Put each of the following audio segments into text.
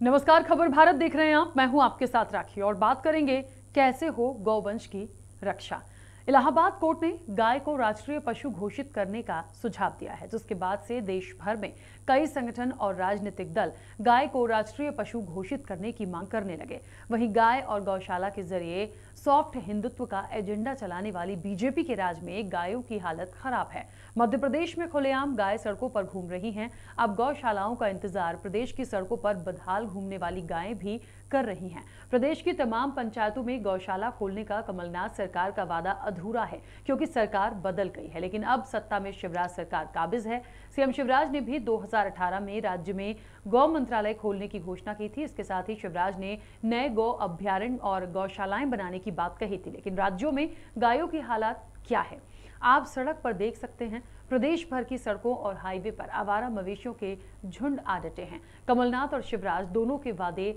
नमस्कार, खबर भारत देख रहे हैं आप। मैं हूं आपके साथ राखी और बात करेंगे कैसे हो गौवंश की रक्षा। इलाहाबाद कोर्ट ने गाय को राष्ट्रीय पशु घोषित करने का सुझाव दिया है, जिसके बाद से देश भर में कई संगठन और राजनीतिक दल गाय को राष्ट्रीय पशु घोषित करने की मांग करने लगे। वहीं गाय और गौशाला के जरिए सॉफ्ट हिंदुत्व का एजेंडा चलाने वाली बीजेपी के राज में गायों की हालत खराब है। मध्य प्रदेश में खुलेआम गाय सड़कों पर घूम रही हैं। अब गौशालाओं का इंतजार प्रदेश की सड़कों पर बदहाल घूमने वाली गायें भी कर रही हैं। प्रदेश की तमाम पंचायतों में गौशाला खोलने का कमलनाथ सरकार का वादा अधूरा है, क्योंकि सरकार बदल गई है। लेकिन अब सत्ता में शिवराज सरकार काबिज है। सीएम शिवराज ने भी 2018 में राज्य में गौ मंत्रालय खोलने की घोषणा की थी। इसके साथ ही शिवराज ने नए गौ अभ्यारण्य और गौशालाएं बनाने की बात कही थी। लेकिन राज्यों में गायों की हालत क्या है, आप सड़क पर देख सकते हैं। प्रदेश भर की सड़कों और हाईवे पर आवारा मवेशियों के झुंड आ डटे हैं। कमलनाथ और शिवराज दोनों के वादे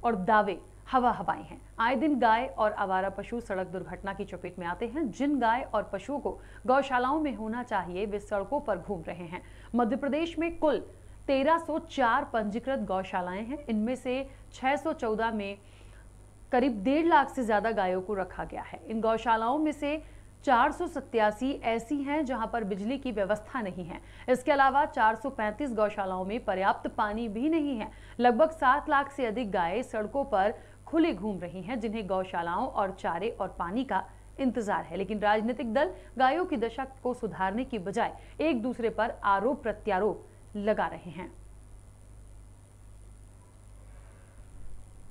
और दावे हवा हवाई हैं। आए दिन गाय और आवारा पशु सड़क दुर्घटना की चपेट में आते हैं। जिन गाय और पशुओं को गौशालाओं में होना चाहिए, वे सड़कों पर घूम रहे हैं। मध्य प्रदेश में कुल 1304 पंजीकृत गौशालाएं हैं। इनमें से 614 में करीब 1.5 लाख से ज्यादा गायों को रखा गया है। इन गौशालाओं में से 487 ऐसी हैं जहां पर बिजली की व्यवस्था नहीं है। इसके अलावा 435 गौशालाओं में पर्याप्त पानी भी नहीं है। लगभग 7 लाख से अधिक गायें सड़कों पर खुले घूम रही हैं, जिन्हें गौशालाओं और चारे और पानी का इंतजार है। लेकिन राजनीतिक दल गायों की दशा को सुधारने की बजाय एक दूसरे पर आरोप प्रत्यारोप लगा रहे हैं।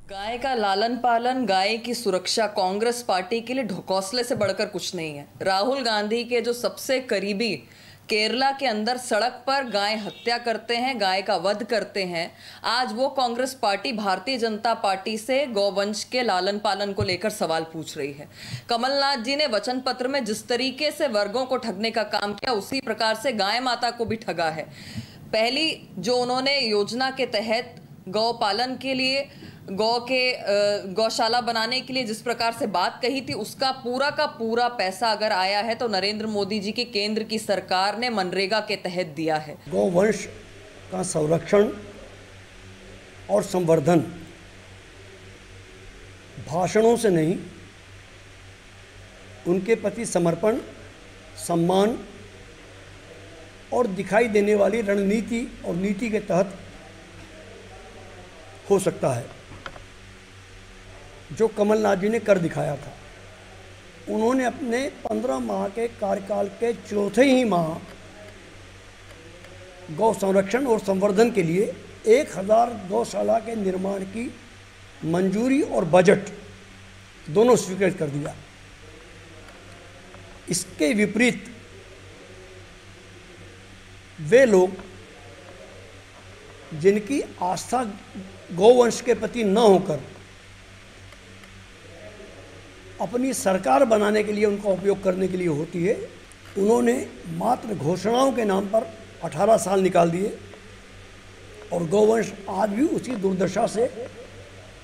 गाय का लालन पालन, गाय की सुरक्षा कांग्रेस पार्टी के लिए ढकोसले से बढ़कर कुछ नहीं है। राहुल गांधी के जो सबसे करीबी केरला के अंदर सड़क पर गाय हत्या करते हैं, गाय का वध करते हैं। आज वो कांग्रेस पार्टी भारतीय जनता पार्टी से गौवंश के लालन पालन को लेकर सवाल पूछ रही है। कमलनाथ जी ने वचन पत्र में जिस तरीके से वर्गों को ठगने का काम किया, उसी प्रकार से गाय माता को भी ठगा है। पहली जो उन्होंने योजना के तहत गौ पालन के लिए, गौशाला बनाने के लिए जिस प्रकार से बात कही थी, उसका पूरा का पूरा पैसा अगर आया है तो नरेंद्र मोदी जी की केंद्र की सरकार ने मनरेगा के तहत दिया है। गौवंश का संरक्षण और संवर्धन भाषणों से नहीं, उनके प्रति समर्पण, सम्मान और दिखाई देने वाली रणनीति और नीति के तहत हो सकता है। जो कमलनाथ जी ने कर दिखाया था, उन्होंने अपने 15 माह के कार्यकाल के चौथे ही माह गौ संरक्षण और संवर्धन के लिए 1000 गौशाला के निर्माण की मंजूरी और बजट दोनों स्वीकृत कर दिया। इसके विपरीत वे लोग जिनकी आस्था गौवंश के प्रति न होकर अपनी सरकार बनाने के लिए, उनका उपयोग करने के लिए होती है, उन्होंने मात्र घोषणाओं के नाम पर 18 साल निकाल दिए और गौवंश आज भी उसी दुर्दशा से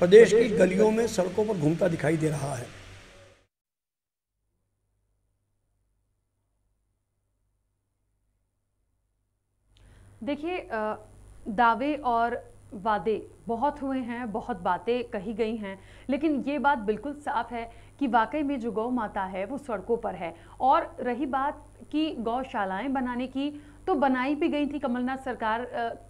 प्रदेश की गलियों में, सड़कों पर घूमता दिखाई दे रहा है। देखिए, दावे और वादे बहुत हुए हैं, बहुत बातें कही गई हैं, लेकिन ये बात बिल्कुल साफ है कि वाकई में जो गौ माता है वो सड़कों पर है। और रही बात कि गौशालाएं बनाने की, तो बनाई भी गई थी कमलनाथ सरकार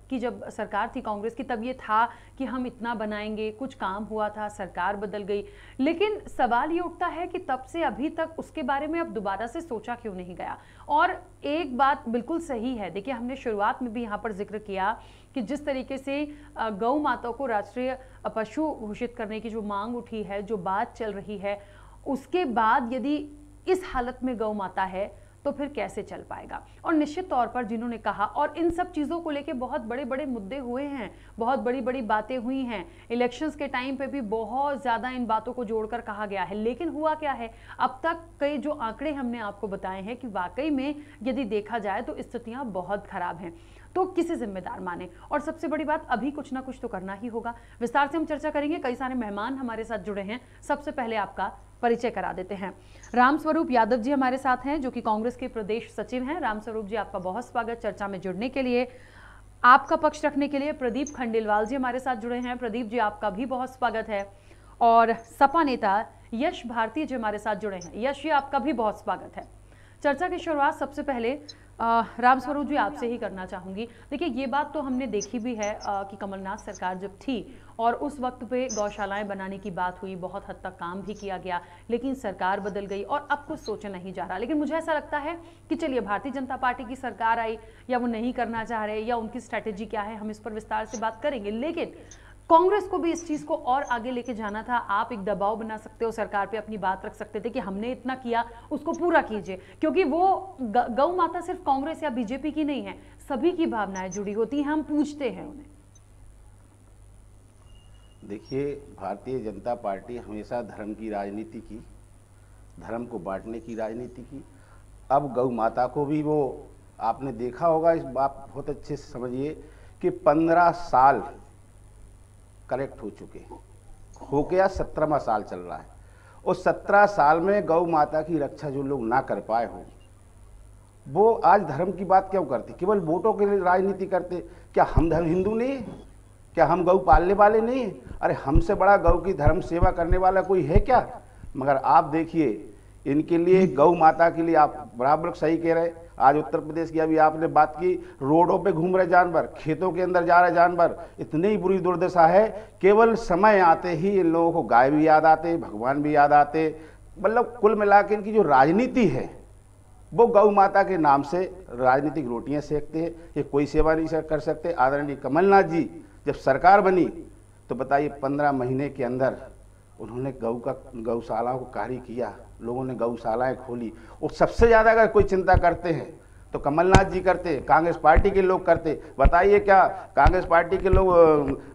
की, जब सरकार थी कांग्रेस की, तब ये था कि हम इतना बनाएंगे। कुछ काम हुआ था, सरकार बदल गई। लेकिन सवाल ये उठता है कि तब से अभी तक उसके बारे में अब दोबारा से सोचा क्यों नहीं गया। और एक बात बिल्कुल सही है, देखिए हमने शुरुआत में भी यहाँ पर जिक्र किया कि जिस तरीके से गौ माता को राष्ट्रीय पशु घोषित करने की जो मांग उठी है, जो बात चल रही है, उसके बाद यदि इस हालत में गौ माता है तो फिर कैसे चल पाएगा। और निश्चित तौर पर जिन्होंने कहा, और इन सब चीज़ों को लेके बहुत बड़े बड़े मुद्दे हुए हैं, बहुत बड़ी बड़ी बातें हुई हैं। इलेक्शंस के टाइम पे भी बहुत ज़्यादा इन बातों को जोड़कर कहा गया है। लेकिन हुआ क्या है, अब तक कई जो आंकड़े हमने आपको बताए हैं कि वाकई में यदि देखा जाए तो स्थितियाँ बहुत खराब हैं। तो किसे जिम्मेदार माने, और सबसे बड़ी बात, अभी कुछ ना कुछ तो करना ही होगा। विस्तार से हम चर्चा करेंगे। कई सारे मेहमान हमारे साथ जुड़े हैं। सबसे पहले आपका परिचय करा देते हैं। रामस्वरूप यादव जी हमारे साथ हैं, जो कि कांग्रेस के प्रदेश सचिव हैं। रामस्वरूप जी, आपका बहुत स्वागत चर्चा में जुड़ने के लिए। आपका पक्ष रखने के लिए प्रदीप खंडेलवाल जी हमारे साथ जुड़े हैं। प्रदीप जी, आपका भी बहुत स्वागत है। और सपा नेता यश भारती जी हमारे साथ जुड़े हैं। यश जी, आपका भी बहुत स्वागत है। चर्चा की शुरुआत सबसे पहले रामस्वरूप जी आपसे ही करना चाहूंगी। देखिए, ये बात तो हमने देखी भी है कि कमलनाथ सरकार जब थी और उस वक्त पे गौशालाएं बनाने की बात हुई, बहुत हद तक काम भी किया गया, लेकिन सरकार बदल गई और अब कुछ सोचा नहीं जा रहा। लेकिन मुझे ऐसा लगता है कि चलिए, भारतीय जनता पार्टी की सरकार आई, या वो नहीं करना चाह रहे, या उनकी स्ट्रैटेजी क्या है, हम इस पर विस्तार से बात करेंगे। लेकिन कांग्रेस को भी इस चीज को और आगे लेके जाना था। आप एक दबाव बना सकते हो, सरकार पे अपनी बात रख सकते थे कि हमने इतना किया, उसको पूरा कीजिए, क्योंकि वो गौ माता सिर्फ कांग्रेस या बीजेपी की नहीं है, सभी की भावनाएं जुड़ी होती हैं। हम पूछते हैं उन्हें। देखिए, भारतीय जनता पार्टी हमेशा धर्म की राजनीति की, धर्म को बांटने की राजनीति की। अब गौ माता को भी वो, आपने देखा होगा, इस बात बहुत अच्छे से समझिए कि 15 साल करेक्ट हो चुके हैं, हो गया 17वां साल चल रहा है। उस 17 साल में गौ माता की रक्षा जो लोग ना कर पाए हो, वो आज धर्म की बात क्यों करते? केवल वोटों के लिए राजनीति करते। क्या हम धर्म हिंदू नहीं है? क्या हम गौ पालने वाले नहीं है? अरे हमसे बड़ा गौ की धर्म सेवा करने वाला कोई है क्या? मगर आप देखिए, इनके लिए गौ माता के लिए, आप बराबर सही कह रहे हैं। आज उत्तर प्रदेश की अभी आपने बात की, रोडों पे घूम रहे जानवर, खेतों के अंदर जा रहे जानवर, इतनी बुरी दुर्दशा है। केवल समय आते ही इन लोगों को गाय भी याद आते, भगवान भी याद आते। मतलब कुल मिलाकर इनकी जो राजनीति है, वो गौ माता के नाम से राजनीतिक रोटियां सेकते हैं। ये कोई सेवा नहीं कर सकते। आदरणीय कमलनाथ जी जब सरकार बनी तो बताइए, 15 महीने के अंदर उन्होंने गौशालाओं को कार्य किया, लोगों ने गौशालाएं खोली। और सबसे ज़्यादा अगर कोई चिंता करते हैं तो कमलनाथ जी करते, कांग्रेस पार्टी के लोग करते। बताइए, क्या कांग्रेस पार्टी के लोग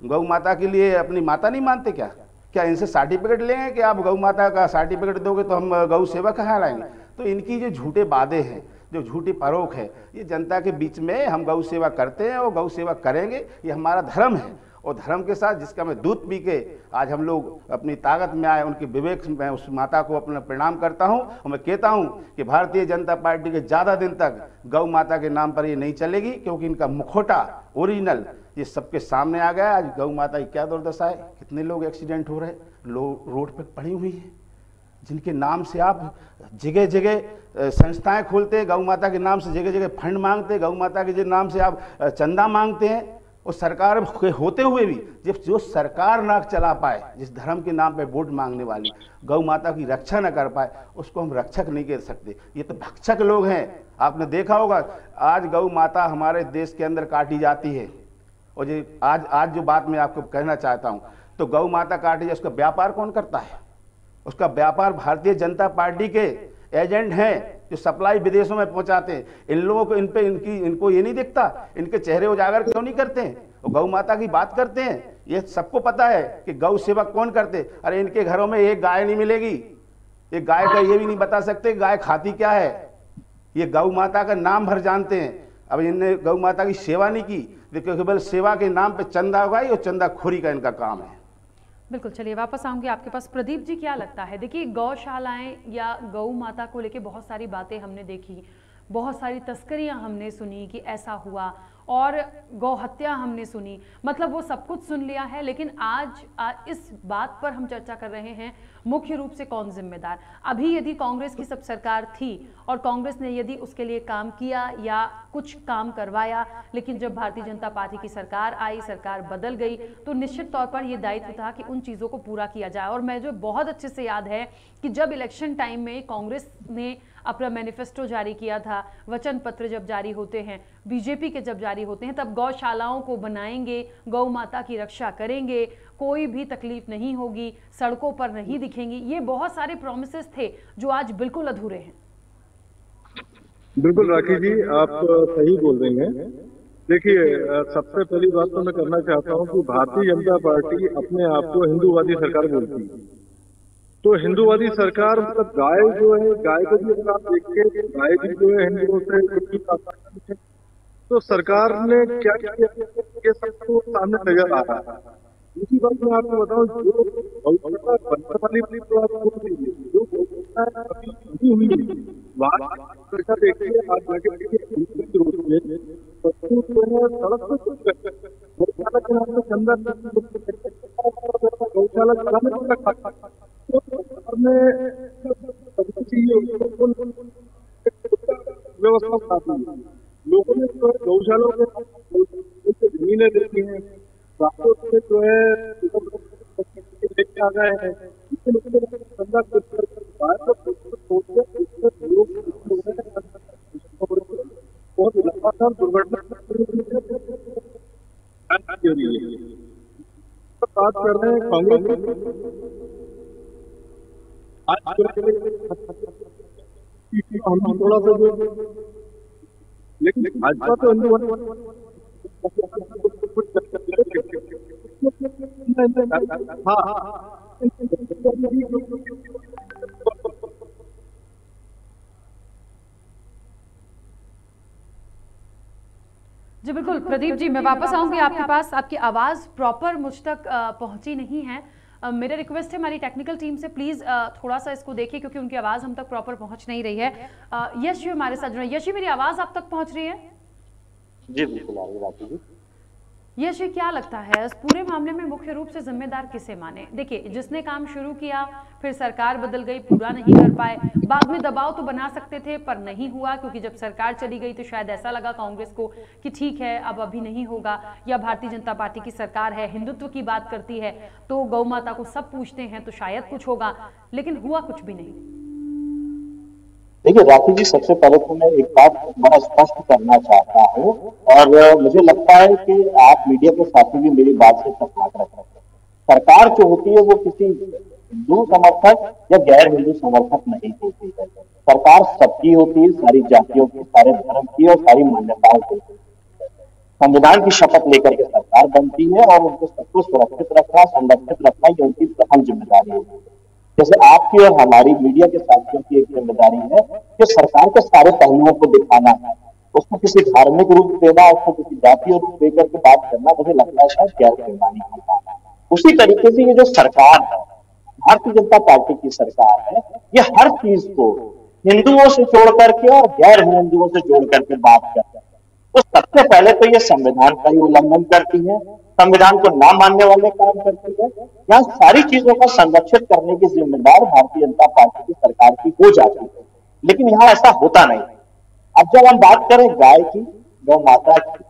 गौ माता के लिए अपनी माता नहीं मानते? क्या इनसे सर्टिफिकेट लेंगे कि आप गौ माता का सर्टिफिकेट दोगे तो हम गौ सेवा कहाँ लाएंगे? तो इनकी जो झूठे वादे हैं, जो झूठी फरोख है, ये जनता के बीच में हम गौ सेवा करते हैं और गौ सेवा करेंगे, ये हमारा धर्म है। और धर्म के साथ जिसका मैं दूध पी के आज हम लोग अपनी ताकत में आए, उनके विवेक में उस माता को अपना प्रणाम करता हूं। और मैं कहता हूं कि भारतीय जनता पार्टी के ज़्यादा दिन तक गौ माता के नाम पर ये नहीं चलेगी, क्योंकि इनका मुखौटा ओरिजिनल ये सबके सामने आ गया। आज गौ माता की क्या दुर्दशा है, कितने लोग एक्सीडेंट हो रहे हैं, लोग रोड पर पड़ी हुई हैं, जिनके नाम से आप जगह जगह संस्थाएं खोलते हैं, गौ माता के नाम से जगह जगह फंड मांगते हैं, गौ माता के नाम से आप चंदा मांगते हैं। और सरकार होते हुए भी जब जो सरकार ना चला पाए, जिस धर्म के नाम पे वोट मांगने वाली गौ माता की रक्षा न कर पाए, उसको हम रक्षक नहीं कह सकते, ये तो भक्षक लोग हैं। आपने देखा होगा, आज गौ माता हमारे देश के अंदर काटी जाती है। और ये आज जो बात मैं आपको कहना चाहता हूँ, तो गौ माता काटी जाए, उसका व्यापार कौन करता है? उसका व्यापार भारतीय जनता पार्टी के एजेंट हैं जो सप्लाई विदेशों में पहुंचाते हैं। इन लोगों को इनको ये नहीं दिखता, इनके चेहरे उजागर क्यों नहीं करते हैं? और गौ माता की बात करते हैं, ये सबको पता है कि गौ सेवा कौन करते। अरे इनके घरों में एक गाय नहीं मिलेगी, एक गाय का ये भी नहीं बता सकते गाय खाती क्या है। ये गौ माता का नाम भर जानते हैं। अब इनने गौ माता की सेवा नहीं की, केवल सेवा के नाम पे चंदा उगाई, और चंदाखोरी का इनका काम है। बिल्कुल, चलिए वापस आऊंगी आपके पास। प्रदीप जी, क्या लगता है? देखिए, गौशालाएं या गौ माता को लेके बहुत सारी बातें हमने देखी, बहुत सारी तस्करियां हमने सुनी कि ऐसा हुआ, और गौ हत्या हमने सुनी, मतलब वो सब कुछ सुन लिया है। लेकिन आज इस बात पर हम चर्चा कर रहे हैं, मुख्य रूप से कौन जिम्मेदार। अभी यदि कांग्रेस की सब सरकार थी और कांग्रेस ने यदि उसके लिए काम किया या कुछ काम करवाया, लेकिन जब भारतीय जनता पार्टी की सरकार आई, सरकार बदल गई, तो निश्चित तौर पर यह दायित्व था कि उन चीज़ों को पूरा किया जाए। और मैं जो बहुत अच्छे से याद है कि जब इलेक्शन टाइम में कांग्रेस ने अपना मैनिफेस्टो जारी किया था, वचन पत्र जब जारी होते हैं, बीजेपी के जब जारी होते हैं, तब गौशालाओं को बनाएंगे, गौ माता की रक्षा करेंगे, कोई भी तकलीफ नहीं होगी, सड़कों पर नहीं दिखेंगी। ये बहुत सारे प्रॉमिसेस थे जो आज बिल्कुल अधूरे हैं। बिल्कुल राखी जी, आप सही बोल रही हैं। देखिए, सबसे पहली बात तो मैं करना चाहता हूं कि भारतीय जनता पार्टी अपने आप को हिंदूवादी सरकार बोलती है। तो हिंदूवादी सरकार मतलब गाय जो है, गाय को भी अगर आप देखिए, गाय भी जो है हिंदुओं से, तो सरकार ने क्या किया, ये सबको सामने नजर आ रहा है। दूसरी बात मैं आपको बताऊं, जो बनने वाली तो आप बोल दीजिए, जो अभी हुई देखिए, आज जाके देखिए, जो है सड़क पे गौशाला के नाम पे चंदा गौशाला चलाने को रखा, तो सरकार ने व्यवस्था बनाती है। लोगों ने जो है गौशालों के जमीनें देती हैं, रातों से जो है लेके आ गए हैं, चंदा बहुत लगातार दुर्घटना बात कर रहे हैं कांग्रेस हम थोड़ा सा जो, लेकिन भाजपा तो हिंदू हाँ जी बिल्कुल प्रदीप जी, मैं वापस आऊंगी आपके पास। आपकी आवाज़ प्रॉपर मुझ तक पहुंची नहीं है। मेरा रिक्वेस्ट है हमारी टेक्निकल टीम से, प्लीज़ थोड़ा सा इसको देखिए क्योंकि उनकी आवाज़ हम तक प्रॉपर पहुंच नहीं रही है। यश जी हमारे साथ जुड़े। यश जी, मेरी आवाज़ आप तक पहुंच रही है? जी बिल्कुल आ रही है जी। यश जी, क्या लगता है इस पूरे मामले में मुख्य रूप से जिम्मेदार किसे माने? देखिए, जिसने काम शुरू किया फिर सरकार बदल गई, पूरा नहीं कर पाए, बाद में दबाव तो बना सकते थे पर नहीं हुआ क्योंकि जब सरकार चली गई तो शायद ऐसा लगा कांग्रेस को कि ठीक है अब अभी नहीं होगा, या भारतीय जनता पार्टी की सरकार है, हिंदुत्व की बात करती है तो गौ माता को सब पूछते हैं तो शायद कुछ होगा, लेकिन हुआ कुछ भी नहीं। देखिए राखी जी, सबसे पहले तो मैं एक बात बड़ा स्पष्ट करना चाहता हूँ और मुझे लगता है कि आप मीडिया के साथी भी मेरी बात से इत्तेफाक रखते हैं। सरकार जो होती है वो किसी हिंदू समर्थक या गैर हिंदू समर्थक नहीं होती है। सरकार सबकी होती है, सारी जातियों की, सारे धर्म की और सारी मान्यताओं की। संविधान की शपथ लेकर के सरकार बनती है और उनको सबको सुरक्षित रखना, संरक्षित रखना ये उनकी अहम जिम्मेदारी है। जैसे आपकी और हमारी मीडिया के साथियों की एक जिम्मेदारी है कि सरकार के सारे पहलुओं को दिखाना है, उसको किसी धार्मिक रूप देना, उसको किसी जातीय रूप देकर के बात करना मुझे लगता है शायद गैर बेईमानी की बात है। उसी तरीके से ये जो सरकार है, भारतीय जनता पार्टी की सरकार है, ये हर चीज को हिंदुओं से जोड़ करके और गैर हिंदुओं से जोड़ करके बात करते हैं। तो सबसे पहले तो ये संविधान का ही उल्लंघन करती है, संविधान को ना मानने वाले काम करती है। यहाँ सारी चीजों का संरक्षित करने की जिम्मेदार भारतीय जनता पार्टी की सरकार की हो जाती है, लेकिन यहाँ ऐसा होता नहीं। अब जब हम बात करें गाय की, गौ माता की,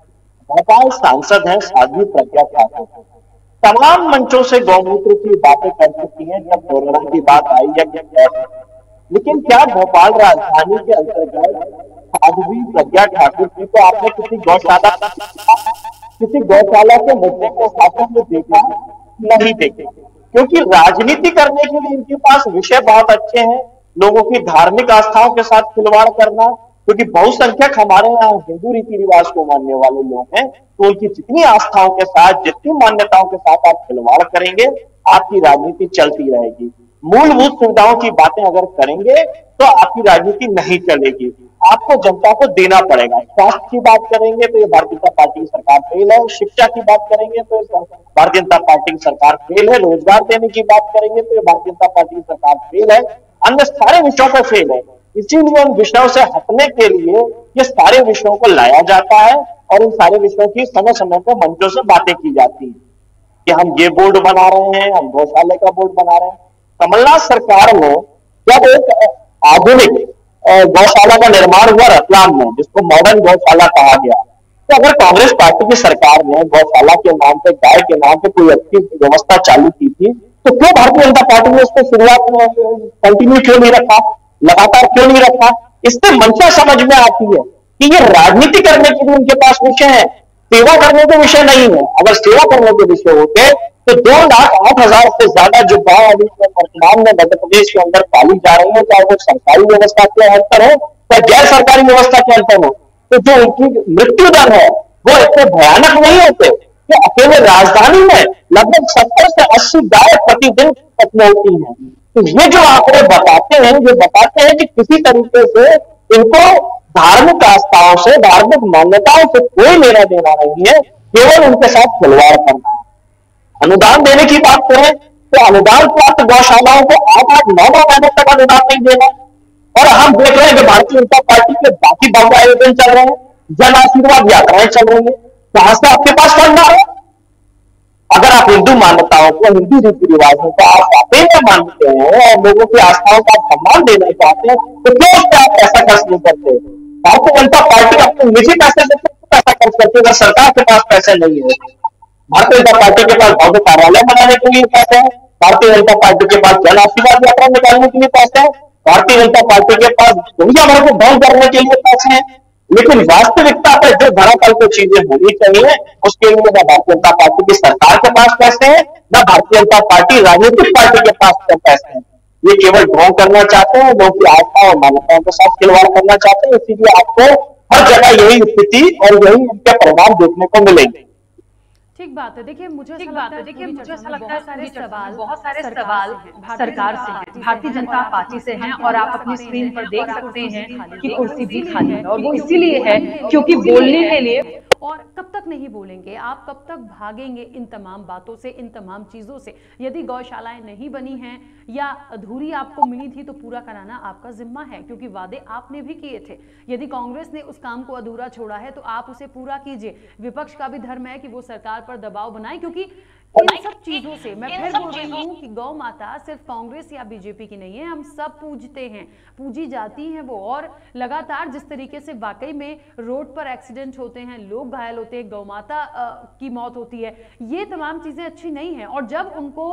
भोपाल सांसद हैं साध्वी प्रज्ञा ठाकुर, तमाम मंचों से गौमूत्र की बातें कर चुकी हैं जब कोरोना की बात आई या क्या, लेकिन क्या भोपाल राजधानी के अंतर्गत साध्वी प्रज्ञा ठाकुर जी को आपने किसी गौशाला के मुद्दे को हाथों में देखा? नहीं देखा, क्योंकि राजनीति करने के लिए इनके पास विषय बहुत अच्छे हैं। लोगों की धार्मिक आस्थाओं के साथ खिलवाड़ करना, क्योंकि बहुसंख्यक हमारे यहाँ हिंदू रीति रिवाज को मानने वाले लोग हैं, तो उनकी जितनी आस्थाओं के साथ, जितनी मान्यताओं के साथ आप खिलवाड़ करेंगे, आपकी राजनीति चलती रहेगी। मूलभूत सुविधाओं की बातें अगर करेंगे तो आपकी राजनीति नहीं चलेगी, आपको जनता को देना पड़ेगा। स्वास्थ्य की बात करेंगे तो ये भारतीय जनता पार्टी की सरकार फेल है, शिक्षा की बात करेंगे तो भारतीय जनता पार्टी की सरकार फेल है, रोजगार देने की बात करेंगे तो ये भारतीय जनता पार्टी की सरकार फेल है, अन्य सारे विषयों पर फेल है। इसीलिए उन विषयों से हटने के लिए ये सारे विषयों को लाया जाता है और इन सारे विषयों की समय समय पर मंचों से बातें की जाती है कि हम ये बोर्ड बना रहे हैं, हम गौशाले का बोर्ड बना रहे हैं। कमलनाथ सरकार ने जब एक आधुनिक गौशाला का निर्माण हुआ रतलाम में, जिसको मॉडर्न गौशाला कहा गया, तो अगर कांग्रेस पार्टी की सरकार ने गौशाला के नाम पे, गाय के नाम पे कोई अच्छी व्यवस्था चालू की थी, तो क्यों भारतीय जनता पार्टी ने उसको शुरुआत में कंटिन्यू क्यों नहीं रखा, लगातार क्यों नहीं रखा? इससे मंशा समझ में आती है कि ये राजनीति करने के लिए उनके पास विषय है, सेवा करने के विषय नहीं है। अगर सेवा करने के विषय होते तो 2,08,000 से ज्यादा जो गाय अभी वर्तमान में मध्य प्रदेश के अंदर पाली जा रही है, चाहे वो सरकारी व्यवस्था के अंतर हो या गैर सरकारी व्यवस्था के अंतर हो, तो जो उनकी मृत्यु दर है वो इतने भयानक नहीं होते कि अकेले राजधानी में लगभग 70 से 80 गाय प्रतिदिन खत्म होती हैं। तो ये जो आंकड़े बताते हैं, ये बताते हैं कि किसी तरीके से इनको धार्मिक आस्थाओं से, धार्मिक मान्यताओं से कोई लेना देना नहीं है, केवल उनके साथ खिलवाड़ करना है। अनुदान देने की बात करें तो अनुदान प्राप्त गौशालाओं को 8-9 महीने तक अनुदान नहीं देना, और हम देख रहे हैं कि भारतीय जनता पार्टी के बाकी भव्य आयोजन चल रहे हैं, जन आशीर्वाद यात्राएं चल रही है, कहां से आपके पास फंड आ रहा है? अगर आप हिंदू मान्यताओं को, हिंदू रीति रिवाजों को आप वाकई में मानते हैं और लोगों की आस्थाओं का आप सम्मान देना चाहते हैं, तो क्यों उस पर आप पैसा खर्च नहीं करते? भारतीय जनता पार्टी अपने निजी पैसे से पैसा खर्च करती है अगर सरकार के पास पैसे नहीं है। भारतीय जनता पार्टी के पास भव्य कार्यालय बनाने के लिए पैसे हैं, भारतीय जनता पार्टी के पास जन आशीर्वाद यात्रा निकालने के लिए पैसे हैं, भारतीय जनता पार्टी के पास दुनिया भर को भंग करने के लिए पैसे हैं। लेकिन वास्तविकता पर जो धरातल पे चीजें होनी चाहिए, उसके लिए न भारतीय जनता पार्टी की सरकार के पास पैसे हैं, न भारतीय जनता पार्टी राजनीतिक पार्टी के पास पैसे हैं। ये केवल ड्रॉ करना चाहते हैं, लोगों की आस्था और मान्यताओं के साथ खिलवाड़ करना चाहते हैं। इसीलिए आपको हर जगह यही स्थिति और यही इनके परिणाम देखने को मिलेंगे। ठीक बात है। देखिए मुझे ऐसा लगता है बहुत सारे सवाल सरकार से हैं, भारतीय जनता पार्टी से हैं, और आप अपनी स्क्रीन पर देख सकते हैं कि कुर्सी भी खाली है, और वो इसीलिए है क्योंकि बोलने के लिए। और कब तक नहीं बोलेंगे आप, कब तक भागेंगे इन तमाम बातों से, इन तमाम चीज़ों से? यदि गौशालाएं नहीं बनी हैं या अधूरी आपको मिली थी तो पूरा कराना आपका जिम्मा है, क्योंकि वादे आपने भी किए थे। यदि कांग्रेस ने उस काम को अधूरा छोड़ा है तो आप उसे पूरा कीजिए। विपक्ष का भी धर्म है कि वो सरकार पर दबाव बनाए, क्योंकि इन सब चीजों से मैं फिर बोल रही हूँ कि गौ माता सिर्फ कांग्रेस या बीजेपी की नहीं है, हम सब पूजते हैं, पूजी जाती हैं वो। और लगातार जिस तरीके से वाकई में रोड पर एक्सीडेंट होते हैं, लोग घायल होते हैं, गौ माता की मौत होती है, ये तमाम चीजें अच्छी नहीं हैं। और जब उनको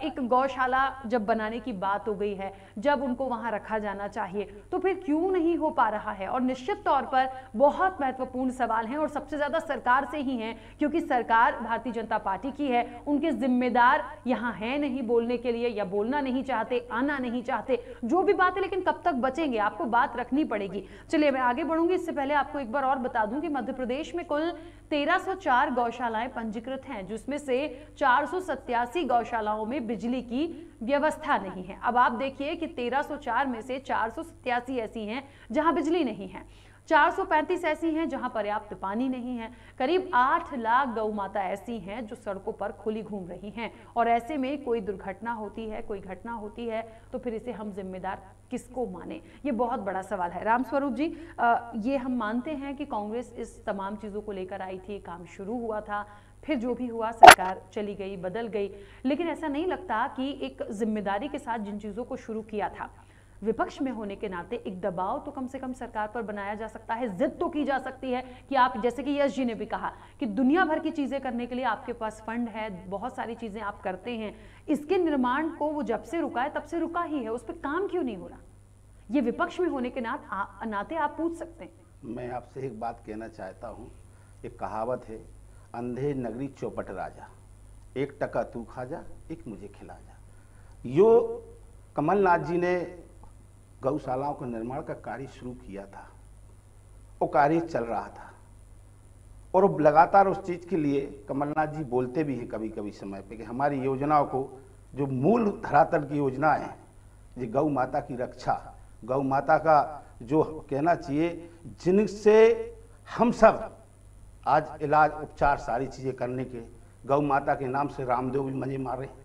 एक गौशाला जब बनाने की बात हो गई है, जब उनको वहां रखा जाना चाहिए, तो फिर क्यों नहीं हो पा रहा है? और निश्चित तौर पर बहुत महत्वपूर्ण सवाल हैं, और सबसे ज्यादा सरकार से ही हैं, क्योंकि सरकार भारतीय जनता पार्टी की है। उनके जिम्मेदार यहाँ हैं नहीं बोलने के लिए, या बोलना नहीं चाहते, आना नहीं चाहते, जो भी बात है। लेकिन कब तक बचेंगे? आपको बात रखनी पड़ेगी। चलिए मैं आगे बढ़ूंगी, इससे पहले आपको एक बार और बता दूं कि मध्य प्रदेश में कुल 1304 गौशालाएं पंजीकृत हैं, जिसमें से 487 गौशालाओं में बिजली की व्यवस्था नहीं है। अब आप देखिए कि 1304 में से 487 ऐसी हैं जहां बिजली नहीं है, 435 ऐसी हैं जहां पर्याप्त पानी नहीं है, करीब 8 लाख गौ माता ऐसी हैं जो सड़कों पर खुली घूम रही हैं। और ऐसे में कोई दुर्घटना होती है, कोई घटना होती है, तो फिर इसे हम जिम्मेदार किसको माने? ये बहुत बड़ा सवाल है। रामस्वरूप जी, ये हम मानते हैं कि कांग्रेस इस तमाम चीज़ों को लेकर आई थी, काम शुरू हुआ था, फिर जो भी हुआ सरकार चली गई, बदल गई, लेकिन ऐसा नहीं लगता कि एक जिम्मेदारी के साथ जिन चीज़ों को शुरू किया था, विपक्ष में होने के नाते एक दबाव तो कम से कम सरकार पर बनाया जा सकता है, जिद तो की जा सकती है कि आप, जैसे कि यश जी ने भी कहा कि दुनिया भर की चीजें करने के लिए आपके पास फंड है, बहुत सारी चीजें आप करते हैं, इसके निर्माण को वो जब से रुका है तब से रुका ही है, उस पर काम क्यों नहीं हो रहा? ये विपक्ष में होने के नाते आप पूछ सकते हैं। मैं आपसे एक बात कहना चाहता हूँ, एक कहावत है, अंधे नगरी चौपट राजा, एक टका तू खा जा, एक मुझे खिला जा। यो कमलनाथ जी ने गौशालाओं के निर्माण का कार्य शुरू किया था, वो कार्य चल रहा था, और लगातार उस चीज़ के लिए कमलनाथ जी बोलते भी हैं कभी कभी समय पे कि हमारी योजनाओं को, जो मूल धरातल की योजना है, ये गौ माता की रक्षा, गौ माता का जो कहना चाहिए, जिनसे हम सब आज इलाज उपचार सारी चीज़ें करने के, गौ माता के नाम से रामदेव भी मजे मार रहे हैं।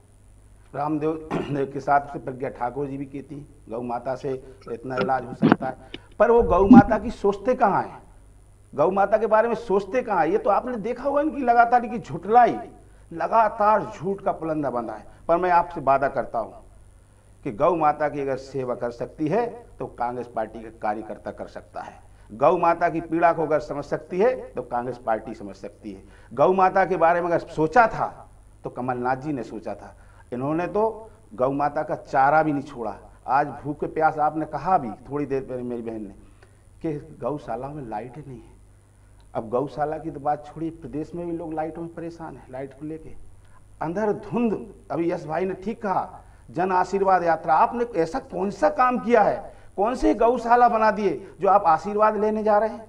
रामदेव के साथ से प्रज्ञा ठाकुर जी भी कहती, गौ माता से इतना इलाज हो सकता है, पर वो गौ माता की सोचते कहाँ हैं? गौ माता के बारे में सोचते कहाँ है? ये तो आपने देखा होगा इनकी लगातार की झुटलाई, लगातार झूठ का पुलंदा बंधा है। पर मैं आपसे वादा करता हूँ कि गौ माता की अगर सेवा कर सकती है तो कांग्रेस पार्टी का कार्यकर्ता कर सकता है। गौ माता की पीड़ा को अगर समझ सकती है तो कांग्रेस पार्टी समझ सकती है। गौ माता के बारे में अगर सोचा था तो कमलनाथ जी ने सोचा था। इन्होंने तो गौ माता का चारा भी नहीं छोड़ा। आज भूखे प्यास, आपने कहा भी थोड़ी देर पहले मेरी बहन ने कि गौशाला में लाइट नहीं है। अब गौशाला की तो बात छोड़िए, प्रदेश में भी लोग लाइटों में परेशान है, लाइट को लेके अंधर धुंध। अभी यश भाई ने ठीक कहा, जन आशीर्वाद यात्रा, आपने ऐसा कौन सा काम किया है, कौन से गौशाला बना दिए जो आप आशीर्वाद लेने जा रहे हैं?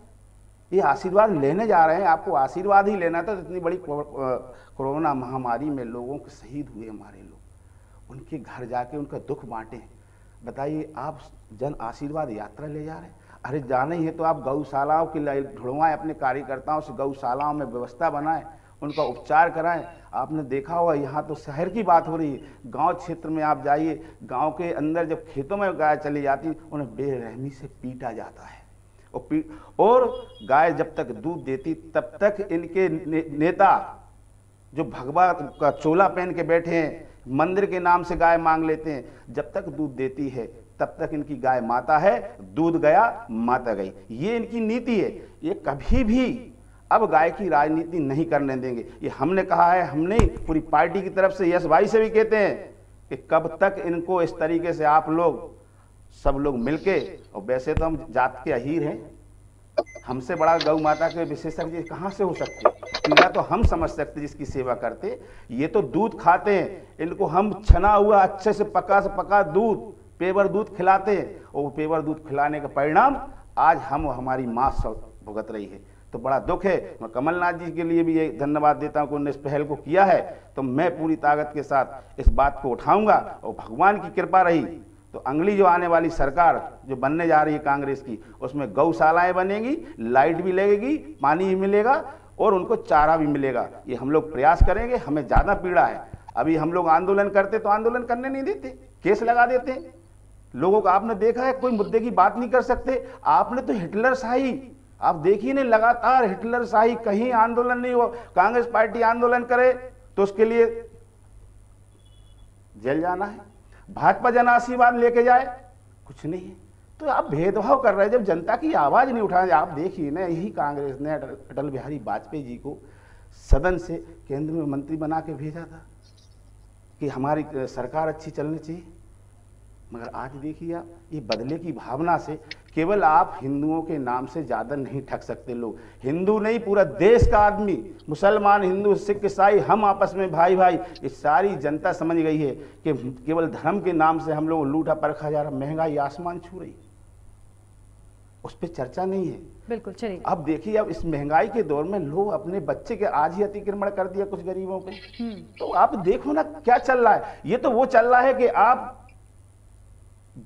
ये आशीर्वाद लेने जा रहे हैं, आपको आशीर्वाद ही लेना था। इतनी बड़ी कोरोना महामारी में लोगों के शहीद हुए हमारे लोग, उनके घर जाके उनका दुख बांटे। बताइए, आप जन आशीर्वाद यात्रा ले जा रहे हैं? अरे जाना ही है तो आप गौशालाओं की ढुड़वाएं, अपने कार्यकर्ताओं से गौशालाओं में व्यवस्था बनाएं, उनका उपचार कराएं। आपने देखा होगा, यहाँ तो शहर की बात हो रही है, गांव क्षेत्र में आप जाइए, गांव के अंदर जब खेतों में गाय चली जाती उन्हें बेरहमी से पीटा जाता है। और गाय जब तक दूध देती तब तक इनके नेता जो भगवा का चोला पहन के बैठे हैं, मंदिर के नाम से गाय मांग लेते हैं, जब तक दूध देती है तब तक इनकी गाय माता है, दूध गया माता गई, ये इनकी नीति है। ये कभी भी अब गाय की राजनीति नहीं करने देंगे। ये हमने कहा है, हमने पूरी पार्टी की तरफ से यश भाई से भी कहते हैं कि कब तक इनको इस तरीके से आप लोग सब लोग मिलके, और वैसे तो हम जात के अहीर हैं, हमसे बड़ा गौ माता के विशेषज्ञ कहाँ से हो सकते? पीड़ा तो हम समझ सकते जिसकी सेवा करते। ये तो दूध खाते हैं, इनको हम छना हुआ अच्छे से पका दूध, पेवर दूध खिलाते हैं, और वो पेवर दूध खिलाने का परिणाम आज हम हमारी माँ भुगत रही है। तो बड़ा दुख है। मैं कमलनाथ जी के लिए भी ये धन्यवाद देता हूँ कि उन्होंने इस पहल को किया है। तो मैं पूरी ताकत के साथ इस बात को उठाऊंगा, और भगवान की कृपा रही तो अगली जो आने वाली सरकार जो बनने जा रही है कांग्रेस की, उसमें गौशालाएं बनेगी, लाइट भी लगेगी, पानी भी मिलेगा और उनको चारा भी मिलेगा। ये हम लोग प्रयास करेंगे। हमें ज़्यादा पीड़ा है। अभी हम लोग आंदोलन करते तो आंदोलन करने नहीं देते, केस लगा देते हैं लोगों को। आपने देखा है, कोई मुद्दे की बात नहीं कर सकते। आपने तो हिटलर शाही, आप देखिए ना, लगातार हिटलर शाही, कहीं आंदोलन नहीं हो। कांग्रेस पार्टी आंदोलन करे तो उसके लिए जेल जाना है, भाजपा जन आशीर्वाद लेके जाए, कुछ नहीं है। तो आप भेदभाव कर रहे हैं। जब जनता की आवाज नहीं उठा, आप देखिए ना, यही कांग्रेस ने अटल बिहारी वाजपेयी जी को सदन से केंद्र में मंत्री बना के भेजा था कि हमारी सरकार अच्छी चलनी चाहिए। मगर आज देखिए आप, ये बदले की भावना से केवल आप हिंदुओं के नाम से ज़्यादा नहीं ठग सकते लोग। हिंदू नहीं, पूरा देश का आदमी, मुसलमान, हिंदू, सिख, ईसाई, हम आपस में भाई भाई, ये सारी जनता समझ गई है कि केवल धर्म के नाम से हम लोग लूटा परखा जा रहा। महंगाई आसमान छू रही, उस पर चर्चा नहीं है। बिल्कुल, चलिए अब देखिए, अब इस महंगाई के दौर में लोग अपने बच्चे के आज ही अतिक्रमण कर दिया कुछ गरीबों पे। तो आप देखो ना क्या चल रहा है। ये तो वो चल रहा है कि आप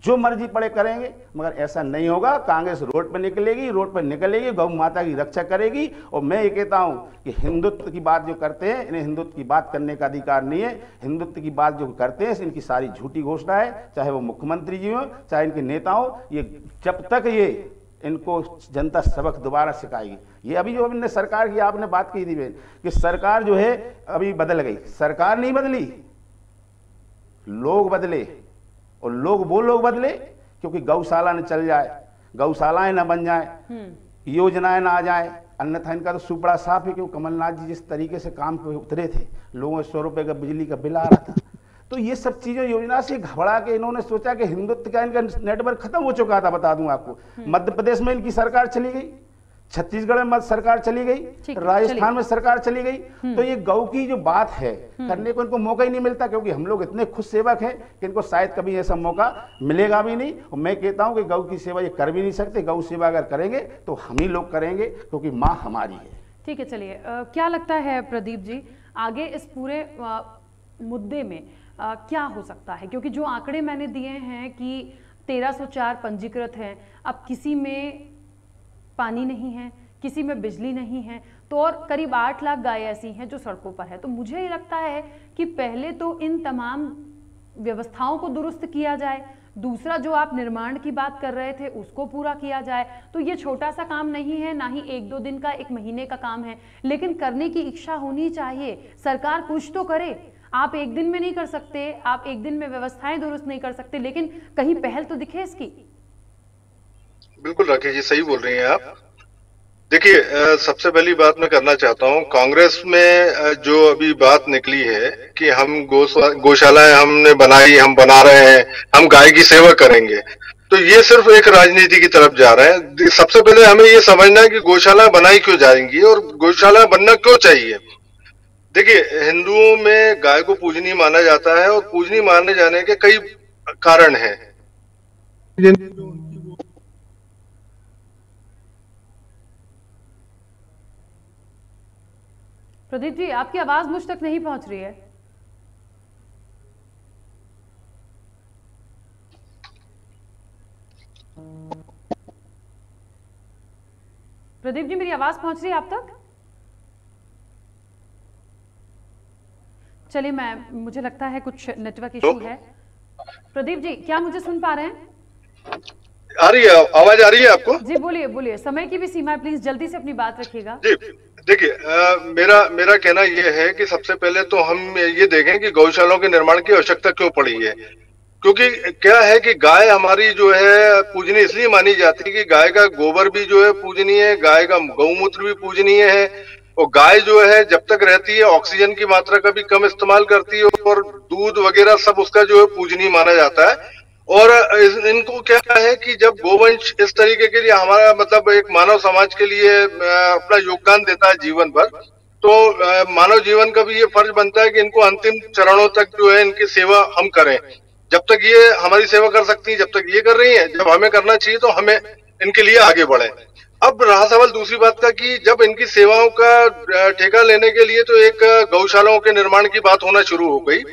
जो मर्जी पड़े करेंगे, मगर ऐसा नहीं होगा। कांग्रेस रोड पर निकलेगी, रोड पर निकलेगी, गौ माता की रक्षा करेगी। और मैं ये कहता हूं कि हिंदुत्व की बात जो करते हैं, इन्हें हिंदुत्व की बात करने का अधिकार नहीं है। हिंदुत्व की बात जो करते हैं, इनकी सारी झूठी घोषणा है, चाहे वो मुख्यमंत्री जी हो, चाहे इनके नेता हो। ये जब तक ये इनको जनता सबक दोबारा सिखाएगी। ये अभी जो हमने सरकार की आपने बात की थी कि सरकार जो है अभी बदल गई, सरकार नहीं बदली, लोग बदले। और वो लोग बदले क्योंकि गौशाला न चल जाए, गौशालाएं न बन जाए, योजनाएं ना आ जाए, अन्यथा इनका तो सुपड़ा साफ है। क्योंकि कमलनाथ जी जिस तरीके से काम पे उतरे थे, लोगों को 100 रुपए का बिजली का बिल आ रहा था। तो ये सब चीजें योजना से घबरा के इन्होंने सोचा कि हिंदुत्व का इनका नेटवर्क खत्म हो चुका था। बता दूं आपको, मध्य प्रदेश में इनकी सरकार चली गई, छत्तीसगढ़ में सरकार चली गई, राजस्थान में सरकार चली गई। तो ये गौ की जो बात है करने को इनको मौका ही नहीं मिलता, क्योंकि हम लोग इतने खुद सेवक हैं कि इनको शायद कभी ऐसा मौका मिलेगा भी नहीं। और मैं कहता हूं कि गौ की सेवा ये कर भी नहीं सकते। गौ सेवा अगर करेंगे तो हम ही लोग करेंगे, क्योंकि माँ हमारी है। ठीक है, चलिए क्या लगता है प्रदीप जी, आगे इस पूरे मुद्दे में क्या हो सकता है? क्योंकि जो आंकड़े मैंने दिए हैं कि 1304 पंजीकृत हैं, अब किसी में पानी नहीं है, किसी में बिजली नहीं है, तो और करीब 8 लाख गाय ऐसी हैं जो सड़कों पर है। तो मुझे ये लगता है कि पहले तो इन तमाम व्यवस्थाओं को दुरुस्त किया जाए, दूसरा जो आप निर्माण की बात कर रहे थे उसको पूरा किया जाए। तो ये छोटा सा काम नहीं है, ना ही 1-2 दिन का, 1 महीने का काम है, लेकिन करने की इच्छा होनी चाहिए। सरकार कुछ तो करे। आप एक दिन में नहीं कर सकते, आप एक दिन में व्यवस्थाएं दुरुस्त नहीं कर सकते, लेकिन कहीं पहल तो दिखे इसकी। बिल्कुल राकेश जी, सही बोल रही हैं आप। देखिए, सबसे पहली बात मैं करना चाहता हूं, कांग्रेस में जो अभी बात निकली है कि हम गौशालाएं हमने बनाई, हम बना रहे हैं, हम गाय की सेवा करेंगे, तो ये सिर्फ एक राजनीति की तरफ जा रहे हैं। सबसे पहले हमें ये समझना है कि गौशाला बनाई क्यों जाएंगी और गौशाला बनना क्यों चाहिए। देखिए, हिंदुओं में गाय को पूजनीय माना जाता है और पूजनीय माने जाने के कई कारण हैं। प्रदीप जी, आपकी आवाज मुझ तक नहीं पहुंच रही है। प्रदीप जी, मेरी आवाज पहुंच रही है आप तक? चलिए, मुझे लगता है कुछ नेटवर्क इशू है। प्रदीप जी, क्या मुझे सुन पा रहे हैं? आ रही है आवाज, आ रही है आपको? जी बोलिए बोलिए, समय की भी सीमा है, प्लीज जल्दी से अपनी बात रखिएगा। जी देखिए, मेरा कहना यह है कि सबसे पहले तो हम ये देखें कि गौशालाओं के निर्माण की आवश्यकता क्यों पड़ी है। क्योंकि क्या है कि गाय हमारी जो है पूजनीय इसलिए मानी जाती है कि गाय का गोबर भी जो है पूजनीय है, गाय का गौमूत्र भी पूजनीय है, और गाय जो है जब तक रहती है ऑक्सीजन की मात्रा का भी कम इस्तेमाल करती है, और दूध वगैरह सब उसका जो है पूजनीय माना जाता है। और इनको क्या है कि जब गोवंश इस तरीके के लिए हमारा मतलब एक मानव समाज के लिए अपना योगदान देता है जीवन भर, तो मानव जीवन का भी ये फर्ज बनता है कि इनको अंतिम चरणों तक जो है इनकी सेवा हम करें। जब तक ये हमारी सेवा कर सकती है, जब तक ये कर रही हैं, जब हमें करना चाहिए तो हमें इनके लिए आगे बढ़े। अब रहा सवाल दूसरी बात का कि जब इनकी सेवाओं का ठेका लेने के लिए तो एक गौशालाओं के निर्माण की बात होना शुरू हो गई,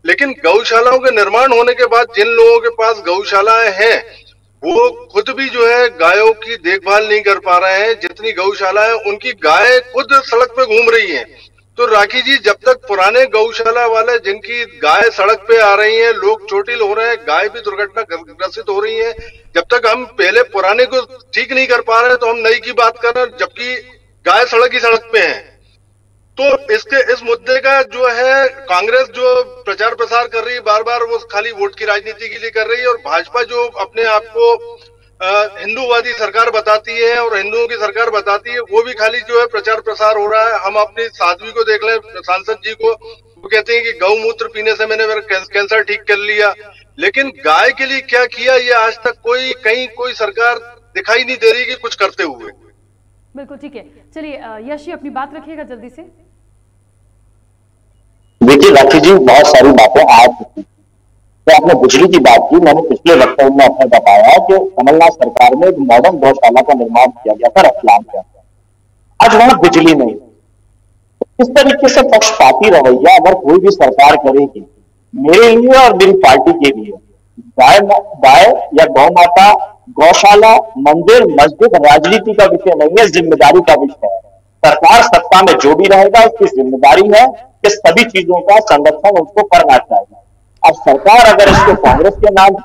लेकिन गौशालाओं के निर्माण होने के बाद जिन लोगों के पास गौशालाएं हैं वो खुद भी जो है गायों की देखभाल नहीं कर पा रहे हैं। जितनी गौशाला है उनकी गाय खुद सड़क पे घूम रही हैं। तो राखी जी, जब तक पुराने गौशाला वाले जिनकी गाय सड़क पे आ रही हैं, लोग चोटिल हो रहे हैं, गाय भी दुर्घटना ग्रसित हो रही है, जब तक हम पहले पुराने को ठीक नहीं कर पा रहे हैं तो हम नई की बात कर रहे हैं, जबकि गाय सड़क ही सड़क पे है। तो इस मुद्दे का जो है कांग्रेस जो प्रचार प्रसार कर रही है बार बार, वो खाली वोट की राजनीति के लिए कर रही है, और भाजपा जो अपने आप को हिंदूवादी सरकार बताती है और हिंदुओं की सरकार बताती है, वो भी खाली जो है प्रचार प्रसार हो रहा है। हम अपनी साध्वी को देख लें, सांसद जी को, वो कहते हैं कि गौमूत्र पीने से मैंने मेरा कैंसर ठीक कर लिया, लेकिन गाय के लिए क्या किया ये आज तक कोई सरकार दिखाई नहीं दे रही कि कुछ करते हुए। बिल्कुल ठीक है, चलिए यश जी अपनी बात रखिएगा जल्दी से। देखिए राखी जी, बहुत सारी बातें आज तो आपने बिजली की बात की, मैंने पिछले वक्तव्य में आपने बताया कि कमलनाथ सरकार में एक मॉडर्न गौशाला का निर्माण किया गया था रतलाम के अंदर। आज वहां बिजली नहीं। इस तरीके से पक्षपाती रवैया अगर कोई भी सरकार करेगी, मेरे लिए और मेरी पार्टी के लिए गाय या गौ माता, गौशाला, मंदिर, मस्जिद राजनीति का विषय नहीं है, जिम्मेदारी का विषय है। सरकार सत्ता में जो भी रहेगा उसकी जिम्मेदारी है कि सभी चीजों का संरक्षण उसको करना चाहिए। अब सरकार अगर इसको कांग्रेस के नाम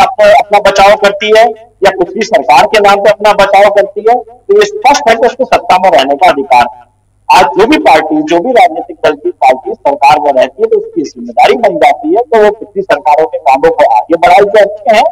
अपना बचाव करती है या कुछ भी सरकार के नाम पे अपना बचाव करती है, तो ये स्पष्ट है कि उसको सत्ता में रहने का अधिकार है। आज जो भी पार्टी, जो भी राजनीतिक दल की पार्टी सरकार में रहती है तो उसकी जिम्मेदारी बन जाती है तो वो पिछली सरकारों के कामों को आगे बढ़ाई जाते हैं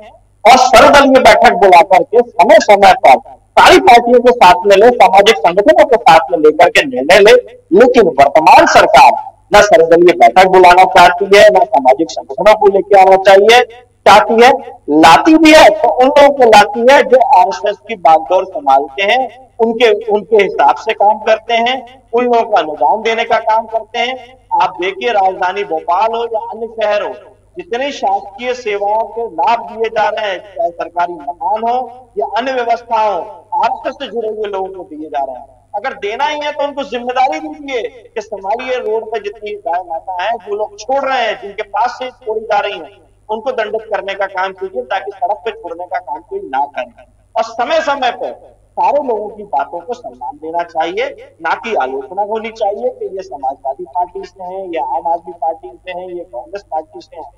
और सर्वदलीय बैठक बुला करके समय समय पर सारी पार्टियों को साथ में ले, सामाजिक संगठनों को साथ में लेकर के निर्णय ले। लेकिन वर्तमान सरकार न सर्वदलीय बैठक बुलाना चाहती है, न सामाजिक संगठनों को लेकर आना चाहिए चाहती है, लाती भी है तो उन लोगों को लाती है जो आरएसएस की बागडोर संभालते हैं, उनके हिसाब से काम करते हैं, उन लोगों को अनुदान देने का काम करते हैं। आप देखिए राजधानी भोपाल हो या अन्य शहर हो, जितनी शासकीय सेवाओं के लाभ दिए जा रहे हैं, चाहे सरकारी मकान हो या अन्य व्यवस्था हो, आरएसएस से जुड़े हुए लोगों को दिए जा रहे हैं। अगर देना ही है तो उनको जिम्मेदारी दीजिए कि संभालिए रोड पे जितनी गाय माता है, जो लोग छोड़ रहे हैं, जिनके पास से छोड़ी जा रही है, उनको दंडित करने का काम कीजिए ताकि सड़क पे छोड़ने का काम कोई ना करे। और समय समय पर सारे लोगों की बातों को सम्मान देना चाहिए, ना कि आलोचना होनी चाहिए कि ये समाजवादी पार्टी से हैं, ये आम आदमी पार्टी से हैं, ये कांग्रेस पार्टी से हैं।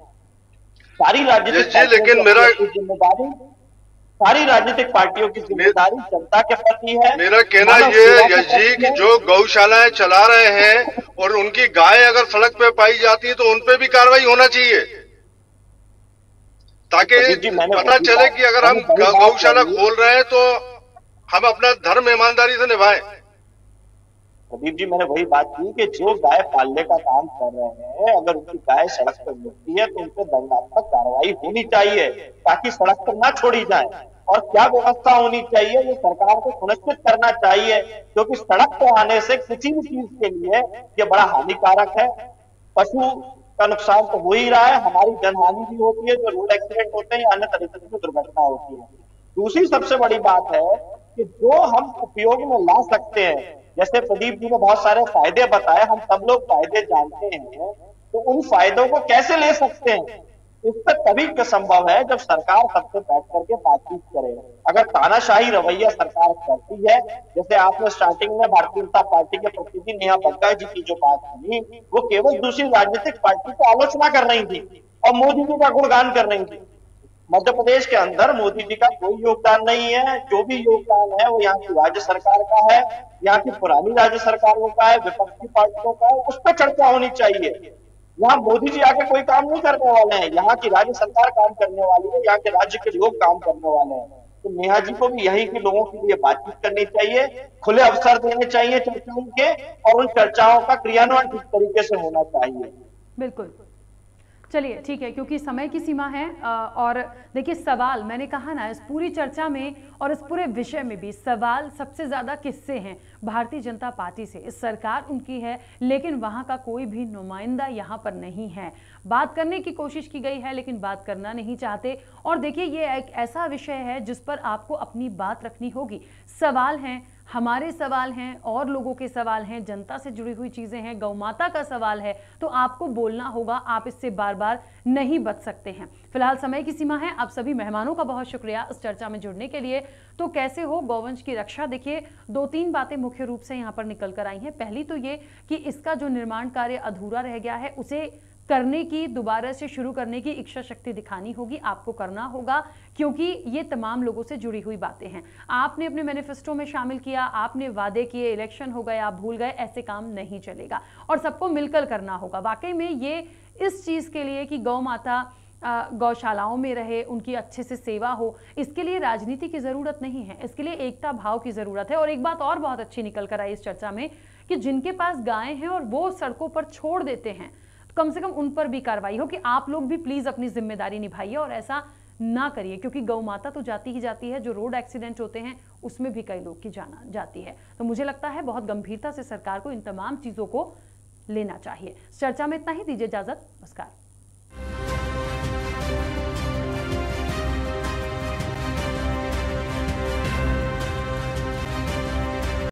सारी राजनीतिक पार्टियों की जिम्मेदारी जनता के प्रति है। मेरा कहना ये है यश जी कि जो गौशालाएं चला रहे हैं और उनकी गाय अगर सड़क पे पाई जाती है तो उनपे भी कार्रवाई होना चाहिए, ताकि पता चले कि अगर हम गौशाला खोल रहे हैं तो हम अपना धर्म ईमानदारी से निभाएं। प्रदीप जी, मैंने वही बात की कि जो गाय पालने का काम कर रहे हैं, अगर उनकी गाय सड़क पर मिलती है तो उन पर दंडात्मक कार्रवाई होनी चाहिए ताकि सड़क पर ना छोड़ी जाए। और क्या व्यवस्था होनी चाहिए ये सरकार को सुनिश्चित करना चाहिए, क्योंकि सड़क पर आने से किसी भी चीज के लिए ये बड़ा हानिकारक है। पशु का नुकसान तो हो ही रहा है, हमारी जनहानि भी होती है, जो रोड एक्सीडेंट होते हैं, अन्य तरीके से दुर्घटना होती है। दूसरी सबसे बड़ी बात है कि जो हम उपयोग में ला सकते हैं, जैसे प्रदीप जी ने बहुत सारे फायदे बताए, हम सब लोग फायदे जानते हैं, तो उन फायदों को कैसे ले सकते हैं इससे तभी संभव है जब सरकार सबसे बैठ करके बातचीत करे। अगर तानाशाही रवैया सरकार करती है, जैसे आपने स्टार्टिंग में भारतीय जनता पार्टी के प्रतिनिधि नेहा बग्गा जी की जो बात सुनी, वो केवल दूसरी राजनीतिक पार्टी की आलोचना कर रही थी और मोदी जी का गुणगान कर रही थी। मध्य प्रदेश के अंदर मोदी जी का कोई योगदान नहीं है। जो भी योगदान है वो यहाँ की राज्य सरकार का है, यहाँ की पुरानी राज्य सरकारों का है, विपक्षी पार्टियों का है। उस पर चर्चा होनी चाहिए। यहाँ मोदी जी आके कोई काम नहीं करने वाले हैं, यहाँ की राज्य सरकार काम करने वाली है, यहाँ के राज्य के लोग काम करने वाले हैं। तो नेहा जी को भी यही के लोगों के लिए बातचीत करनी चाहिए, खुले अवसर देने चाहिए चर्चाओं के, और उन चर्चाओं का क्रियान्वयन ठीक तरीके से होना चाहिए। बिल्कुल, चलिए ठीक है, क्योंकि समय की सीमा है। और देखिए, सवाल मैंने कहा ना, इस पूरी चर्चा में और इस पूरे विषय में भी सवाल सबसे ज्यादा किससे हैं? भारतीय जनता पार्टी से। इस सरकार उनकी है, लेकिन वहां का कोई भी नुमाइंदा यहाँ पर नहीं है। बात करने की कोशिश की गई है, लेकिन बात करना नहीं चाहते। और देखिए, ये एक ऐसा विषय है जिस पर आपको अपनी बात रखनी होगी। सवाल हैं, हमारे सवाल हैं, और लोगों के सवाल हैं, जनता से जुड़ी हुई चीजें हैं, गौ माता का सवाल है, तो आपको बोलना होगा। आप इससे बार बार नहीं बच सकते हैं। फिलहाल समय की सीमा है। आप सभी मेहमानों का बहुत शुक्रिया इस चर्चा में जुड़ने के लिए। तो कैसे हो गौवंश की रक्षा? देखिए, 2-3 बातें मुख्य रूप से यहाँ पर निकल कर आई हैं। पहली तो ये कि इसका जो निर्माण कार्य अधूरा रह गया है, उसे करने की, दोबारा से शुरू करने की इच्छा शक्ति दिखानी होगी, आपको करना होगा, क्योंकि ये तमाम लोगों से जुड़ी हुई बातें हैं। आपने अपने मैनिफेस्टो में शामिल किया, आपने वादे किए, इलेक्शन हो गए, आप भूल गए, ऐसे काम नहीं चलेगा और सबको मिलकर करना होगा। वाकई में ये इस चीज के लिए कि गौ माता गौशालाओं में रहे, उनकी अच्छे से सेवा हो, इसके लिए राजनीति की जरूरत नहीं है, इसके लिए एकता भाव की जरूरत है। और एक बात और बहुत अच्छी निकल कर आई इस चर्चा में कि जिनके पास गायें हैं और वो सड़कों पर छोड़ देते हैं, कम से कम उन पर भी कार्रवाई हो कि आप लोग भी प्लीज अपनी जिम्मेदारी निभाइए और ऐसा ना करिए, क्योंकि गौ माता तो जाती ही जाती है। जो रोड एक्सीडेंट होते हैं उसमें भी कई लोग की जान जाती है। तो मुझे लगता है बहुत गंभीरता से सरकार को इन तमाम चीजों को लेना चाहिए। चर्चा में इतना ही, दीजिए इजाजत, नमस्कार।